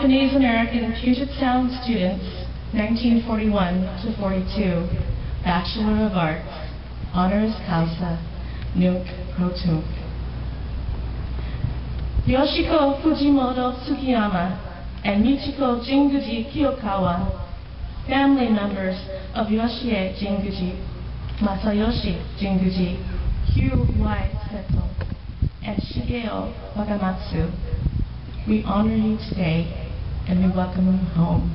Japanese American Puget Sound students, 1941 to 42, Bachelor of Arts, honoris causa, nunc pro tunc. Yoshiko Fujimoto Tsukiyama and Michiko Jinguji Kiyokawa, family members of Yoshie Jinguji, Masayoshi Jinguji, Hugh Y. Seto, and Shigeo Wakamatsu, we honor you today and we welcome you home.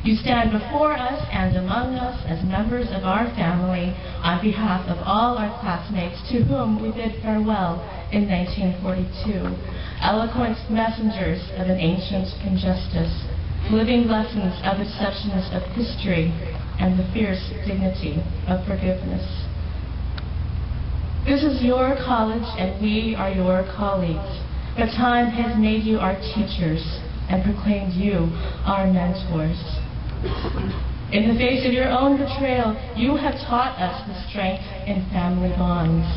You stand before us and among us as members of our family on behalf of all our classmates to whom we bid farewell in 1942, eloquent messengers of an ancient injustice, living lessons of the deceptions of history and the fierce dignity of forgiveness. This is your college and we are your colleagues, but time has made you our teachers and proclaimed you our mentors. In the face of your own betrayal, you have taught us the strength in family bonds.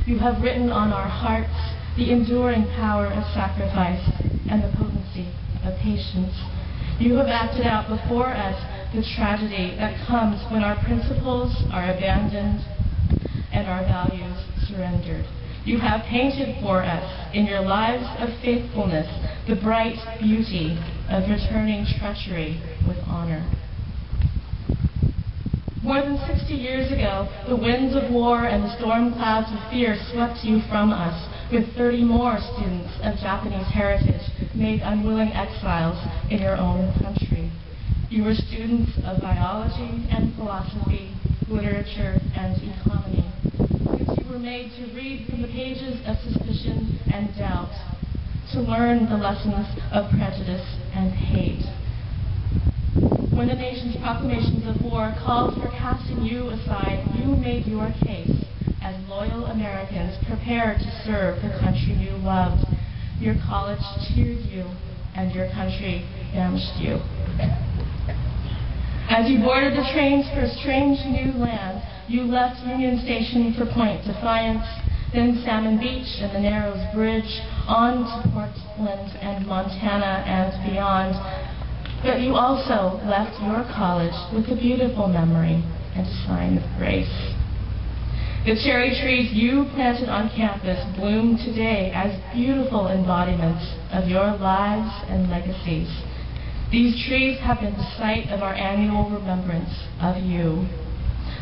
You have written on our hearts the enduring power of sacrifice and the potency of patience. You have acted out before us the tragedy that comes when our principles are abandoned and our values surrendered. You have painted for us in your lives of faithfulness the bright beauty of returning treachery with honor. More than 60 years ago, the winds of war and the storm clouds of fear swept you from us, with 30 more students of Japanese heritage made unwilling exiles in your own country. You were students of biology and philosophy, literature and economy, because you were made to read from the pages of suspicion and doubt, to learn the lessons of prejudice and hate. When the nation's proclamations of war called for casting you aside, you made your case as loyal Americans prepared to serve the country you loved. Your college cheered you, and your country banished you. As you boarded the trains for a strange new land, you left Union Station for Point Defiance, then Salmon Beach and the Narrows Bridge, on to Portland and Montana and beyond. But you also left your college with a beautiful memory and a sign of grace. The cherry trees you planted on campus bloom today as beautiful embodiments of your lives and legacies. These trees have been the site of our annual remembrance of you,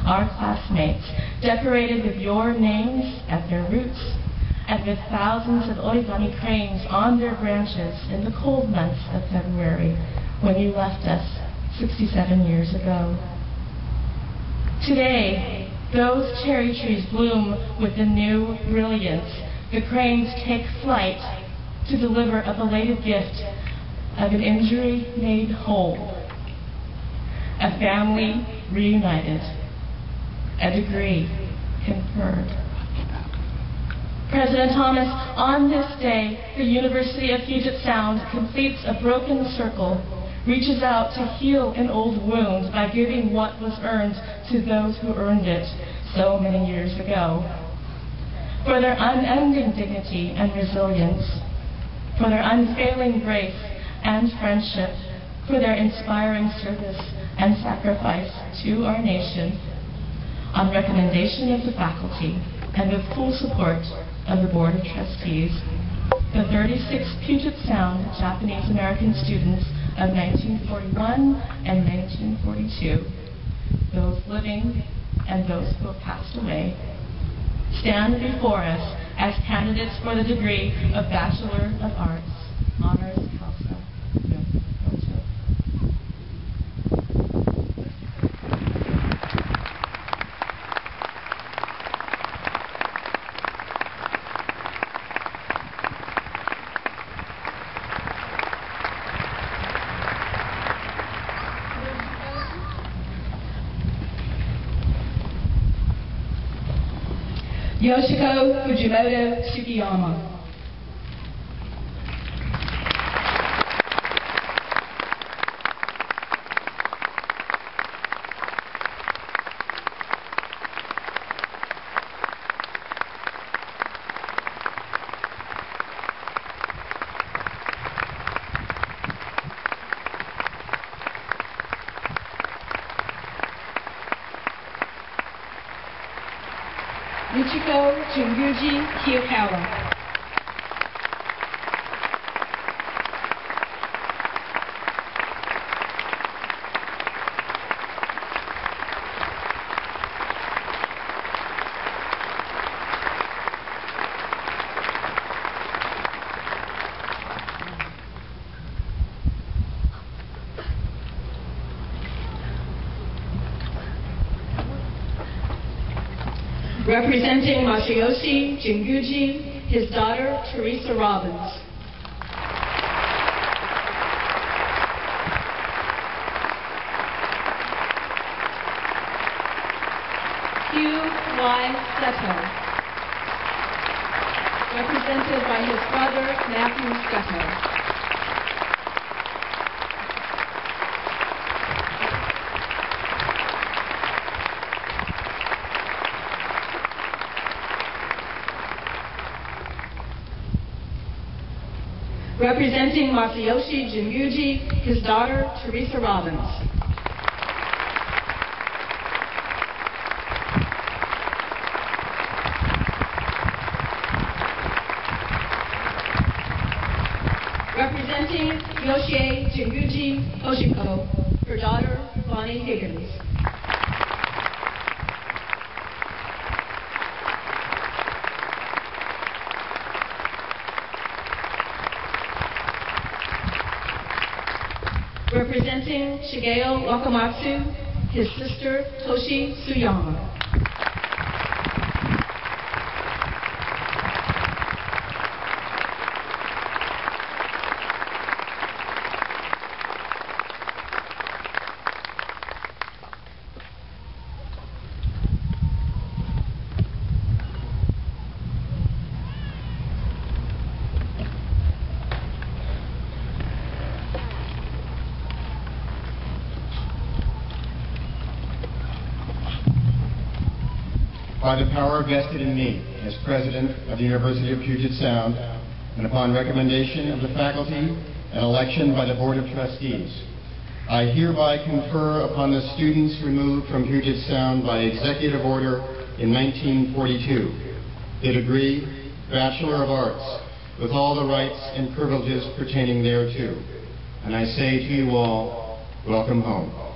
our classmates, decorated with your names at their roots and with thousands of origami cranes on their branches in the cold months of February when you left us 67 years ago. Today, those cherry trees bloom with a new brilliance. The cranes take flight to deliver a belated gift of an injury made whole, a family reunited, a degree conferred. President Thomas, on this day, the University of Puget Sound completes a broken circle, reaches out to heal an old wound by giving what was earned to those who earned it so many years ago. For their unending dignity and resilience, for their unfailing grace and friendship, for their inspiring service and sacrifice to our nation, on recommendation of the faculty and with full support of the Board of Trustees, the 36 Puget Sound Japanese American students of 1941 and 1942, those living and those who have passed away, stand before us as candidates for the degree of Bachelor of Arts, honoris causa. Yoshiko Fujimoto Tsukiyama. Junguji Hiokawa. Representing Masayoshi Jinguji, his daughter, Teresa Robbins. Hugh Y. Seto. Represented by his brother, Matthew Seto. Representing Masayoshi Jinguji, his daughter, Teresa Robbins. Representing Yoshie Jinguji Oshiko, her daughter, Bonnie Higgins. Representing Shigeo Wakamatsu, his sister, Toshi Tsuyama. By the power vested in me as President of the University of Puget Sound, and upon recommendation of the faculty and election by the Board of Trustees, I hereby confer upon the students removed from Puget Sound by executive order in 1942 the degree Bachelor of Arts with all the rights and privileges pertaining thereto. And I say to you all, welcome home.